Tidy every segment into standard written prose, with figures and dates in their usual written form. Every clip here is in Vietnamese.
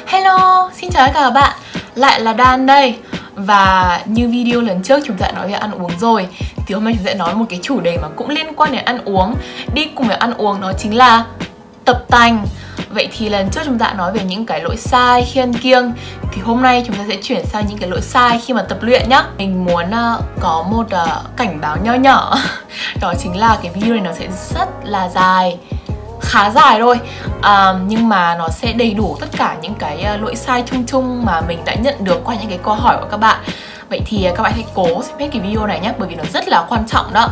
Hello, xin chào tất cả các bạn. Lại là Dan đây. Và như video lần trước chúng ta đã nói về ăn uống rồi, thì hôm nay chúng ta sẽ nói một cái chủ đề mà cũng liên quan đến ăn uống. Đi cùng với ăn uống đó chính là tập tành. Vậy thì lần trước chúng ta đã nói về những cái lỗi sai khi ăn kiêng, thì hôm nay chúng ta sẽ chuyển sang những cái lỗi sai khi mà tập luyện nhá. Mình muốn có một cảnh báo nho nhỏ. Đó chính là cái video này nó sẽ rất là dài, khá dài thôi, nhưng mà nó sẽ đầy đủ tất cả những cái lỗi sai chung chung mà mình đã nhận được qua những cái câu hỏi của các bạn. Vậy thì các bạn hãy cố xem hết cái video này nhé, bởi vì nó rất là quan trọng đó.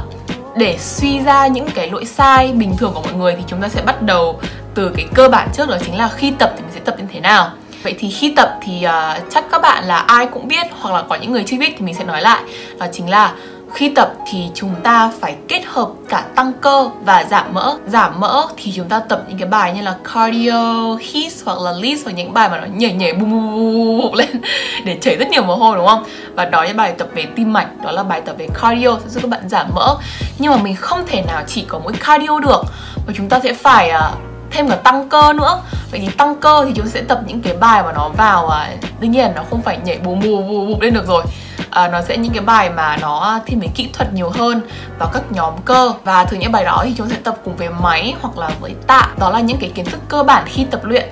Để suy ra những cái lỗi sai bình thường của mọi người thì chúng ta sẽ bắt đầu từ cái cơ bản trước, đó chính là khi tập thì mình sẽ tập như thế nào. Vậy thì khi tập thì chắc các bạn là ai cũng biết, hoặc là có những người chưa biết thì mình sẽ nói lại. Đó chính là khi tập thì chúng ta phải kết hợp cả tăng cơ và giảm mỡ. Giảm mỡ thì chúng ta tập những cái bài như là cardio, hit hoặc là list, hoặc những bài mà nó nhảy nhảy bum bum bum bum lên để chảy rất nhiều mồ hôi, đúng không? Và đó là bài tập về tim mạch, đó là bài tập về cardio sẽ giúp các bạn giảm mỡ. Nhưng mà mình không thể nào chỉ có mỗi cardio được, và chúng ta sẽ phải thêm cả tăng cơ nữa. Vậy thì tăng cơ thì chúng ta sẽ tập những cái bài mà nó vào đương nhiên nó không phải nhảy bù bù bù bù lên được rồi. Nó sẽ những cái bài mà nó thiên về kỹ thuật nhiều hơn vào các nhóm cơ. Và thường những bài đó thì chúng ta sẽ tập cùng với máy hoặc là với tạ. Đó là những cái kiến thức cơ bản khi tập luyện.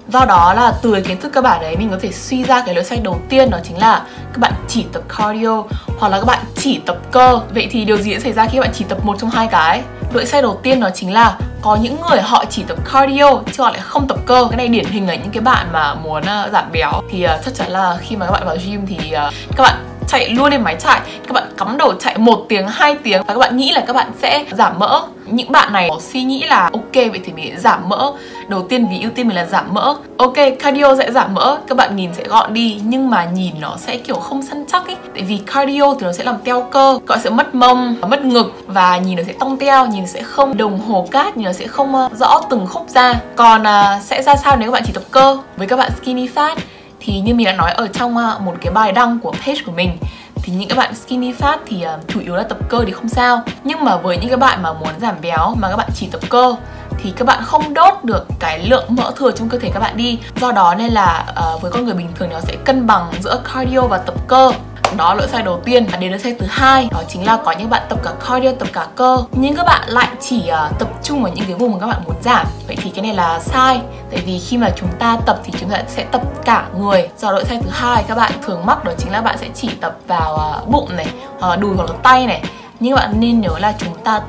Do đó là từ cái kiến thức cơ bản đấy mình có thể suy ra cái lỗi sai đầu tiên, đó chính là các bạn chỉ tập cardio hoặc là các bạn chỉ tập cơ. Vậy thì điều gì sẽ xảy ra khi các bạn chỉ tập một trong hai cái? Lỗi sai đầu tiên đó chính là có những người họ chỉ tập cardio chứ họ lại không tập cơ. Cái này điển hình là những cái bạn mà muốn giảm béo. Thì chắc chắn là khi mà các bạn vào gym thì các bạn chạy luôn lên máy chạy, các bạn cắm đầu chạy 1 tiếng, 2 tiếng và các bạn nghĩ là các bạn sẽ giảm mỡ. Những bạn này suy nghĩ là ok, vậy thì mình sẽ giảm mỡ. Đầu tiên vì ưu tiên mình là giảm mỡ. Ok, cardio sẽ giảm mỡ, các bạn nhìn sẽ gọn đi, nhưng mà nhìn nó sẽ kiểu không săn chắc ấy. Tại vì cardio thì nó sẽ làm teo cơ, các bạn sẽ mất mông, mất ngực và nhìn nó sẽ tông teo, nhìn sẽ không đồng hồ cát, nhìn nó sẽ không rõ từng khúc ra. Còn sẽ ra sao nếu các bạn chỉ tập cơ? Với các bạn skinny fat thì như mình đã nói ở trong một cái bài đăng của page của mình, thì những các bạn skinny fat thì chủ yếu là tập cơ thì không sao. Nhưng mà với những các bạn mà muốn giảm béo mà các bạn chỉ tập cơ thì các bạn không đốt được cái lượng mỡ thừa trong cơ thể các bạn đi. Do đó nên là với con người bình thường thì nó sẽ cân bằng giữa cardio và tập cơ. Đó là lỗi sai đầu tiên. Đến lỗi sai thứ hai, đó chính là có những bạn tập cả cardio, tập cả cơ, nhưng các bạn lại chỉ tập trung vào những cái vùng mà các bạn muốn giảm. Vậy thì cái này là sai. Tại vì khi mà chúng ta tập thì chúng ta sẽ tập cả người. Do lỗi sai thứ hai các bạn thường mắc, đó chính là bạn sẽ chỉ tập vào bụng này, hoặc là đùi hoặc là tay này. Nhưng bạn nên nhớ là chúng ta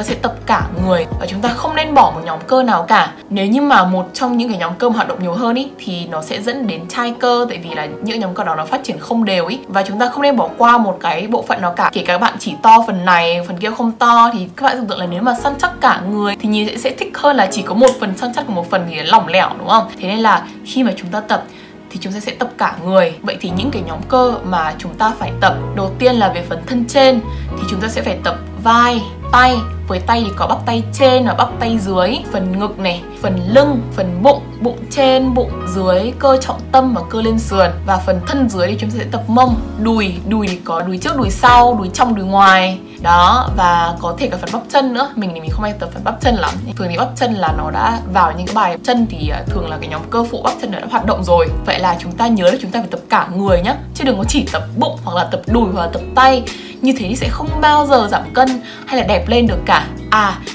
sẽ tập cả người, và chúng ta không nên bỏ một nhóm cơ nào cả. Nếu như mà một trong những cái nhóm cơ mà hoạt động nhiều hơn ý, thì nó sẽ dẫn đến chai cơ, tại vì là những nhóm cơ đó nó phát triển không đều ý. Và chúng ta không nên bỏ qua một cái bộ phận nào cả. Kể cả các bạn chỉ to phần này, phần kia không to, thì các bạn tưởng tượng là nếu mà săn chắc cả người thì nhìn sẽ thích hơn là chỉ có một phần săn chắc của một phần thì lỏng lẻo, đúng không? Thế nên là khi mà chúng ta tập thì chúng ta sẽ tập cả người. Vậy thì những cái nhóm cơ mà chúng ta phải tập, đầu tiên là về phần thân trên thì chúng ta sẽ phải tập vai, tay. Với tay thì có bắp tay trên và bắp tay dưới, phần ngực này, phần lưng, phần bụng, bụng trên, bụng dưới, cơ trọng tâm và cơ lên sườn. Và phần thân dưới thì chúng ta sẽ tập mông, đùi thì có đùi trước, đùi sau, đùi trong, đùi ngoài. Đó, và có thể cả phần bắp chân nữa. Mình thì mình không hay tập phần bắp chân lắm. Thường thì bắp chân là nó đã vào những cái bài chân thì thường là cái nhóm cơ phụ bắp chân đã hoạt động rồi. Vậy là chúng ta nhớ là chúng ta phải tập cả người nhá, chứ đừng có chỉ tập bụng hoặc là tập đùi hoặc là tập tay. Như thế thì sẽ không bao giờ giảm cân hay là đẹp lên được cả.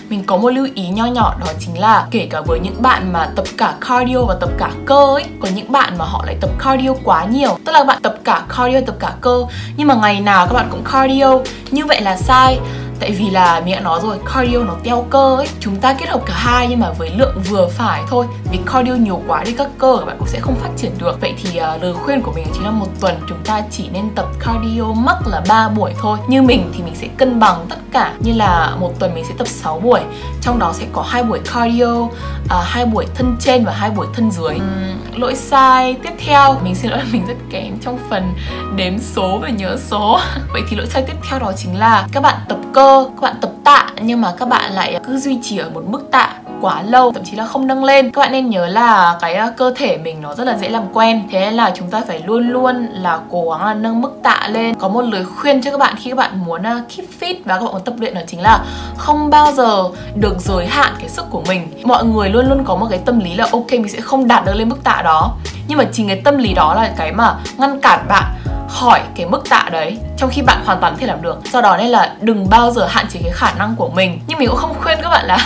Mình có một lưu ý nho nhỏ, đó chính là kể cả với những bạn mà tập cả cardio và tập cả cơ ấy, có những bạn mà họ lại tập cardio quá nhiều. Tức là bạn tập cả cardio, tập cả cơ, nhưng mà ngày nào các bạn cũng cardio, như vậy là sai. Tại vì là mình đã nói rồi, cardio nó teo cơ ấy. Chúng ta kết hợp cả hai nhưng mà với lượng vừa phải thôi. Vì cardio nhiều quá thì các cơ của bạn cũng sẽ không phát triển được. Vậy thì lời khuyên của mình chính là một tuần chúng ta chỉ nên tập cardio max là 3 buổi thôi. Như mình thì mình sẽ cân bằng tất cả. Như là một tuần mình sẽ tập 6 buổi. Trong đó sẽ có 2 buổi cardio, 2 buổi thân trên và 2 buổi thân dưới. Lỗi sai tiếp theo, mình xin lỗi là mình rất kém trong phần đếm số và nhớ số. Vậy thì lỗi sai tiếp theo đó chính là các bạn tập cơ, các bạn tập tạ nhưng mà các bạn lại cứ duy trì ở một mức tạ quá lâu, thậm chí là không nâng lên. Các bạn nên nhớ là cái cơ thể mình nó rất là dễ làm quen, thế nên là chúng ta phải luôn luôn là cố gắng là nâng mức tạ lên. Có một lời khuyên cho các bạn khi các bạn muốn keep fit và các bạn muốn tập luyện, đó chính là không bao giờ được giới hạn cái sức của mình. Mọi người luôn luôn có một cái tâm lý là ok, mình sẽ không đạt được lên mức tạ đó, nhưng mà chính cái tâm lý đó là cái mà ngăn cản bạn khỏi cái mức tạ đấy, trong khi bạn hoàn toàn có thể làm được. Do đó nên là đừng bao giờ hạn chế cái khả năng của mình. Nhưng mình cũng không khuyên các bạn là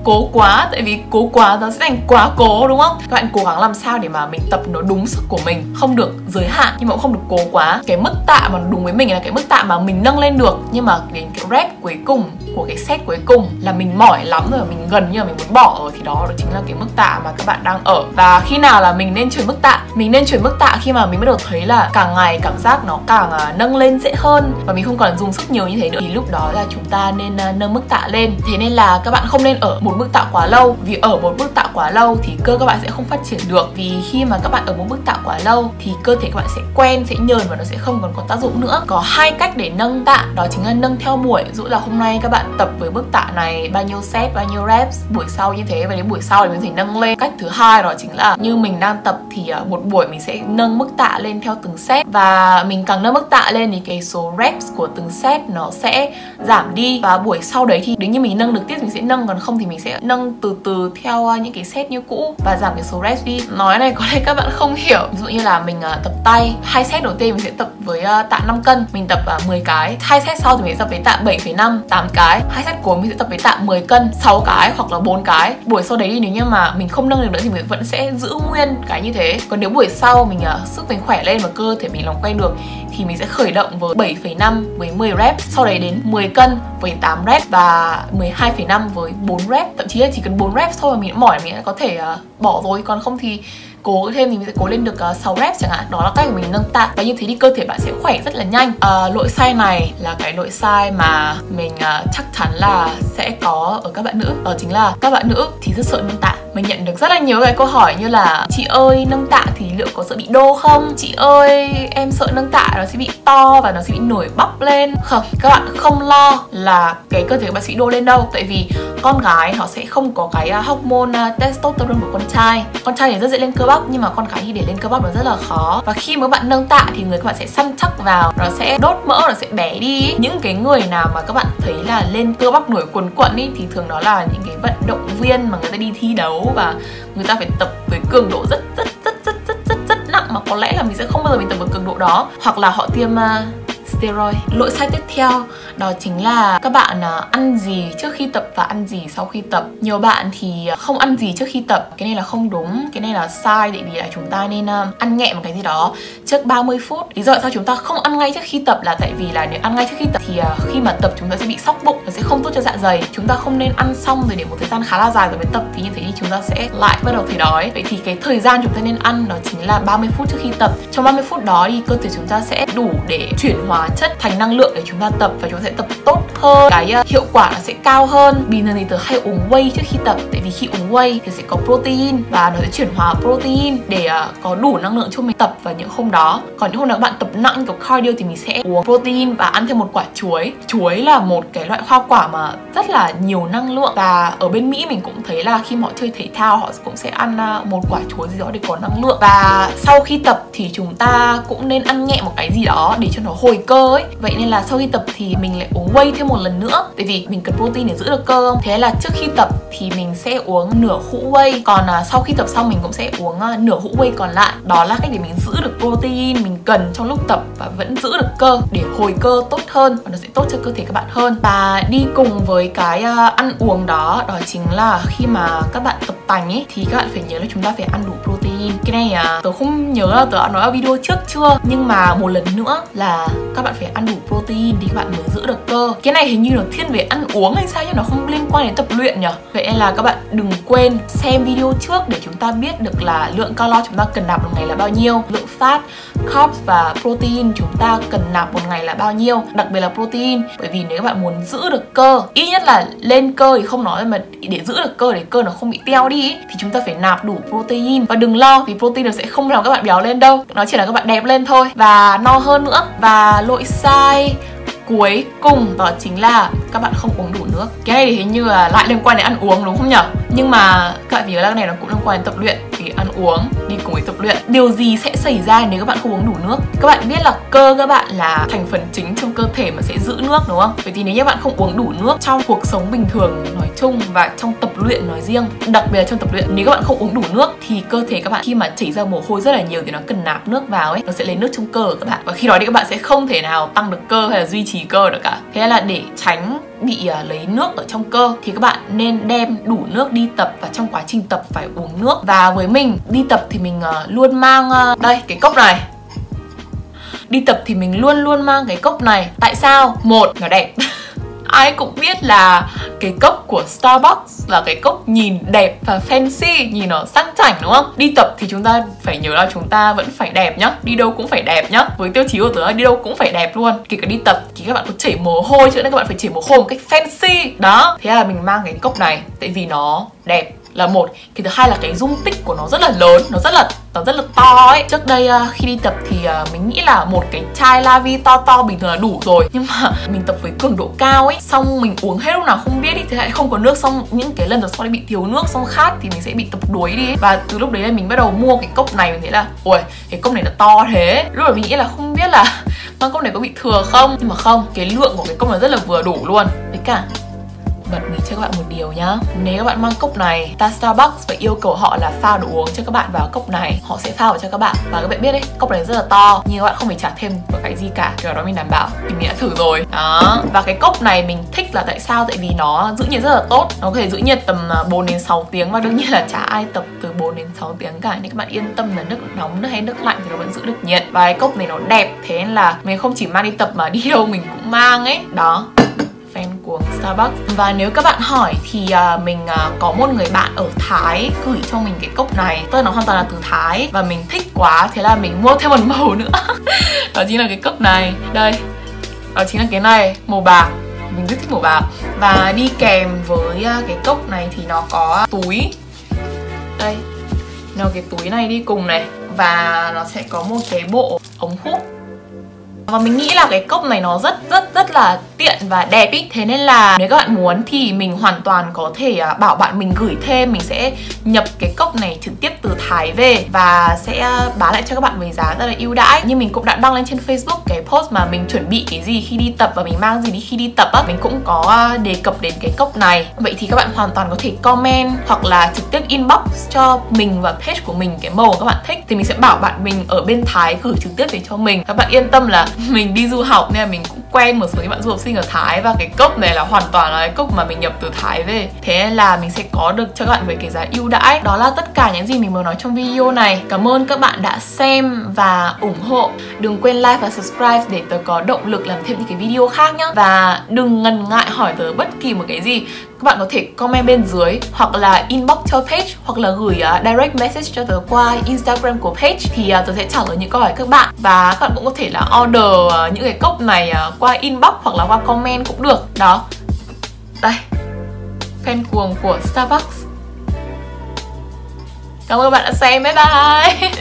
cố quá, tại vì cố quá nó sẽ thành quá cố, đúng không? Các bạn cố gắng làm sao để mà mình tập nó đúng sức của mình, không được giới hạn nhưng mà cũng không được cố quá. Cái mức tạ mà đúng với mình là cái mức tạ mà mình nâng lên được, nhưng mà đến cái rep cuối cùng của cái set cuối cùng là mình mỏi lắm rồi, mình gần như là mình muốn bỏ rồi, thì đó chính là cái mức tạ mà các bạn đang ở. Và khi nào là mình nên chuyển mức tạ? Mình nên chuyển mức tạ khi mà mình bắt đầu thấy là càng ngày cảm giác nó càng nâng lên dễ hơn và mình không còn dùng sức nhiều như thế nữa, thì lúc đó là chúng ta nên nâng mức tạ lên. Thế nên là các bạn không nên ở một mức tạ quá lâu, vì ở một mức tạ quá lâu thì cơ các bạn sẽ không phát triển được. Vì khi mà các bạn ở một mức tạ quá lâu thì cơ thể các bạn sẽ quen, sẽ nhờn và nó sẽ không còn có tác dụng nữa. Có hai cách để nâng tạ, đó chính là nâng theo buổi. Ví dụ là hôm nay các bạn tập với mức tạ này bao nhiêu set, bao nhiêu reps, buổi sau như thế, và đến buổi sau thì mình có thể nâng lên. Cách thứ hai đó chính là như mình đang tập thì một buổi mình sẽ nâng mức tạ lên theo từng set, và mình càng nâng mức tạ lên thì cái số reps của từng set nó sẽ giảm đi, và buổi sau đấy thì nếu như mình nâng được tiếp mình sẽ nâng, còn không thì mình sẽ nâng từ từ theo những cái set như cũ và giảm cái số reps đi. Nói này có lẽ các bạn không hiểu. Ví dụ như là mình tập tay, 2 set đầu tiên mình sẽ tập với tạ 5 cân, mình tập 10 cái. 2 set sau thì mình sẽ tập với tạ 7,5, 8 cái. 2 set cuối mình sẽ tập với tạ 10 cân, 6 cái hoặc là 4 cái. Buổi sau đấy thì nếu như mà mình không nâng được nữa thì mình vẫn sẽ giữ nguyên cái như thế. Còn nếu buổi sau mình sức mình khỏe lên và cơ thể mình làm quen được thì mình sẽ khởi động với 7,5 với 10 reps, sau đấy đến 10 cân với 8 reps và 12,5 với 4 reps. Thậm chí là chỉ cần 4 reps thôi mà mình đã mỏi, mình đã có thể bỏ rồi. Còn không thì cố thêm thì mình sẽ cố lên được 6 reps chẳng hạn. Đó là cách của mình nâng tạ, và như thế thì cơ thể bạn sẽ khỏe rất là nhanh. Lỗi sai này là cái lỗi sai mà mình chắc chắn là sẽ có ở các bạn nữ. Đó chính là các bạn nữ thì rất sợ nâng tạ. Mình nhận được rất là nhiều cái câu hỏi như là chị ơi, nâng tạ thì liệu có sợ bị đô không? Chị ơi, em sợ nâng tạ nó sẽ bị to và nó sẽ bị nổi bắp lên. Không, các bạn không lo là cái cơ thể của bạn sẽ bị đô lên đâu. Tại vì con gái nó sẽ không có cái hormone testosterone của con trai. Con trai thì rất dễ lên cơ bắp, nhưng mà con gái thì để lên cơ bắp nó rất là khó. Và khi mà các bạn nâng tạ thì người các bạn sẽ săn chắc vào, nó sẽ đốt mỡ, nó sẽ bé đi. Những cái người nào mà các bạn thấy là lên cơ bắp nổi cuồn cuộn ý, thì thường đó là những cái vận động viên mà người ta đi thi đấu và người ta phải tập với cường độ rất nặng, mà có lẽ là mình sẽ không bao giờ mình tập với cường độ đó, hoặc là họ tiêm steroid. Lỗi sai tiếp theo đó chính là các bạn ăn gì trước khi tập và ăn gì sau khi tập. Nhiều bạn thì không ăn gì trước khi tập, cái này là không đúng, cái này là sai. Tại vì là chúng ta nên ăn nhẹ một cái gì đó trước 30 phút. Lý do tại sao chúng ta không ăn ngay trước khi tập là tại vì là nếu ăn ngay trước khi tập thì khi mà tập chúng ta sẽ bị sóc bụng, nó sẽ không tốt cho dạ dày. Chúng ta không nên ăn xong rồi để một thời gian khá là dài rồi mới tập, thì như thế thì chúng ta sẽ lại bắt đầu thấy đói. Vậy thì cái thời gian chúng ta nên ăn đó chính là 30 phút trước khi tập. Trong 30 phút đó thì cơ thể chúng ta sẽ đủ để chuyển hóa chất thành năng lượng để chúng ta tập, và chúng ta sẽ tập tốt hơn, cái hiệu quả nó sẽ cao hơn. Bình thường thì tớ hay uống whey trước khi tập, tại vì khi uống whey thì sẽ có protein và nó sẽ chuyển hóa protein để có đủ năng lượng cho mình tập vào những hôm đó. Còn những hôm nào các bạn tập nặng kiểu cardio thì mình sẽ uống protein và ăn thêm một quả chuối. Chuối là một cái loại hoa quả mà rất là nhiều năng lượng, và ở bên Mỹ mình cũng thấy là khi họ chơi thể thao họ cũng sẽ ăn một quả chuối gì đó để có năng lượng. Và sau khi tập thì chúng ta cũng nên ăn nhẹ một cái gì đó để cho nó hồi cơ ấy. Vậy nên là sau khi tập thì mình lại uống whey thêm một lần nữa, tại vì mình cần protein để giữ được cơ không. Thế là trước khi tập thì mình sẽ uống nửa hũ whey, còn sau khi tập xong mình cũng sẽ uống nửa hũ whey còn lại. Đó là cách để mình giữ được protein mình cần trong lúc tập và vẫn giữ được cơ để hồi cơ tốt hơn, và nó sẽ tốt cho cơ thể các bạn hơn. Và đi cùng với cái ăn uống đó, đó chính là khi mà các bạn tập tành ấy thì các bạn phải nhớ là chúng ta phải ăn đủ protein. Cái này tớ không nhớ là tớ đã nói ở video trước chưa, nhưng mà một lần nữa là các bạn phải ăn đủ protein thì các bạn mới giữ được cơ. Cái này hình như là thiên về ăn uống hay sao, nhưng nó không liên quan đến tập luyện nhỉ. Vậy nên là các bạn đừng quên xem video trước để chúng ta biết được là lượng calo chúng ta cần nạp một ngày là bao nhiêu, lượng fat, carbs và protein chúng ta cần nạp một ngày là bao nhiêu, đặc biệt là protein. Bởi vì nếu các bạn muốn giữ được cơ, ít nhất là lên cơ thì không nói, mà để giữ được cơ, để cơ nó không bị teo đi thì chúng ta phải nạp đủ protein. Và đừng lo, vì protein nó sẽ không làm các bạn béo lên đâu, nó chỉ là các bạn đẹp lên thôi và no hơn nữa. Và lỗi sai cuối cùng đó chính là các bạn không uống đủ nước. Cái này thì hình như là lại liên quan đến ăn uống đúng không nhở? Nhưng mà các bạn nhớ là cái này nó cũng liên quan đến tập luyện, thì ăn uống đi cùng với tập luyện. Điều gì sẽ xảy ra nếu các bạn không uống đủ nước? Các bạn biết là cơ các bạn là thành phần chính trong cơ thể mà sẽ giữ nước đúng không? Vậy thì nếu như bạn không uống đủ nước trong cuộc sống bình thường nói chung và trong tập luyện nói riêng, đặc biệt là trong tập luyện, nếu các bạn không uống đủ nước thì cơ thể các bạn khi mà chảy ra mồ hôi rất là nhiều thì nó cần nạp nước vào ấy, nó sẽ lấy nước trong cơ của các bạn, và khi đó thì các bạn sẽ không thể nào tăng được cơ hay là duy trì cơ được cả. Thế nên là để tránh bị lấy nước ở trong cơ thì các bạn nên đem đủ nước đi tập, và trong quá trình tập phải uống nước. Và với mình đi tập thì mình luôn mang đây cái cốc này. Đi tập thì mình luôn luôn mang cái cốc này. Tại sao? Một, nó đẹp. Ai cũng biết là cái cốc của Starbucks là cái cốc nhìn đẹp và fancy, nhìn nó sang chảnh đúng không? Đi tập thì chúng ta phải nhớ là chúng ta vẫn phải đẹp nhá. Đi đâu cũng phải đẹp nhá. Với tiêu chí của tớ là đi đâu cũng phải đẹp luôn. Kể cả đi tập thì các bạn có chảy mồ hôi chứ, nên các bạn phải chảy mồ hôi một cách fancy. Đó, thế là mình mang cái cốc này tại vì nó đẹp là một. Cái thứ hai là cái dung tích của nó rất là lớn, nó rất là to ấy. Trước đây khi đi tập thì mình nghĩ là một cái chai La Vi to bình thường là đủ rồi. Nhưng mà mình tập với cường độ cao ấy, xong mình uống hết lúc nào không biết ý, thì lại không có nước, xong những cái lần sau bị thiếu nước, xong khát thì mình sẽ bị tập đuối đi ấy. Và từ lúc đấy là mình bắt đầu mua cái cốc này, mình thấy là ui, cái cốc này nó to thế. Lúc đó mình nghĩ là không biết là mang cốc này có bị thừa không, nhưng mà không, cái lượng của cái cốc này rất là vừa đủ luôn. Với cả bật mí cho các bạn một điều nhá, nếu các bạn mang cốc này, Starbucks phải yêu cầu họ là pha đồ uống cho các bạn vào cốc này, họ sẽ pha vào cho các bạn. Và các bạn biết đấy, cốc này rất là to, nhưng các bạn không phải trả thêm một cái gì cả, kiểu đó mình đảm bảo, thì mình đã thử rồi. Đó, và cái cốc này mình thích là tại sao? Tại vì nó giữ nhiệt rất là tốt, nó có thể giữ nhiệt tầm 4 đến 6 tiếng, và đương nhiên là chả ai tập từ 4 đến 6 tiếng cả, nên các bạn yên tâm là nước nóng, nước hay nước lạnh thì nó vẫn giữ được nhiệt. Và cái cốc này nó đẹp, thế nên là mình không chỉ mang đi tập mà đi đâu mình cũng mang ấy. Đó, fan của Starbucks. Và nếu các bạn hỏi thì mình có một người bạn ở Thái gửi cho mình cái cốc này, tức là nó hoàn toàn là từ Thái, và mình thích quá, thế là mình mua thêm một màu nữa. Đó chính là cái cốc này. Đây, đó chính là cái này, màu bạc. Mình rất thích màu bạc. Và đi kèm với cái cốc này thì nó có túi. Đây, nó cái túi này đi cùng này. Và nó sẽ có một cái bộ ống hút. Và mình nghĩ là cái cốc này nó rất là tiện và đẹp ý. Thế nên là nếu các bạn muốn thì mình hoàn toàn có thể bảo bạn mình gửi thêm. Mình sẽ nhập cái cốc này trực tiếp từ Thái về và sẽ bán lại cho các bạn với giá rất là ưu đãi. Nhưng mình cũng đã đăng lên trên Facebook cái post mà mình chuẩn bị cái gì khi đi tập và mình mang gì đi khi đi tập á. Mình cũng có đề cập đến cái cốc này. Vậy thì các bạn hoàn toàn có thể comment hoặc là trực tiếp inbox cho mình và page của mình cái màu các bạn thích, thì mình sẽ bảo bạn mình ở bên Thái gửi trực tiếp về cho mình. Các bạn yên tâm là mình đi du học nên là mình cũng quen một số những bạn du học sinh ở Thái, và cái cốc này là hoàn toàn là cái cốc mà mình nhập từ Thái về. Thế nên là mình sẽ có được cho các bạn với cái giá ưu đãi. Đó là tất cả những gì mình muốn nói trong video này. Cảm ơn các bạn đã xem và ủng hộ. Đừng quên like và subscribe để tớ có động lực làm thêm những cái video khác nhá. Và đừng ngần ngại hỏi tớ bất kỳ một cái gì. Các bạn có thể comment bên dưới, hoặc là inbox cho page, hoặc là gửi direct message cho tớ qua Instagram của page, thì tớ sẽ trả lời những câu hỏi các bạn. Và các bạn cũng có thể là order những cái cốc này qua inbox hoặc là qua comment cũng được. Đó, đây, fan cuồng của Starbucks. Cảm ơn các bạn đã xem, bye bye.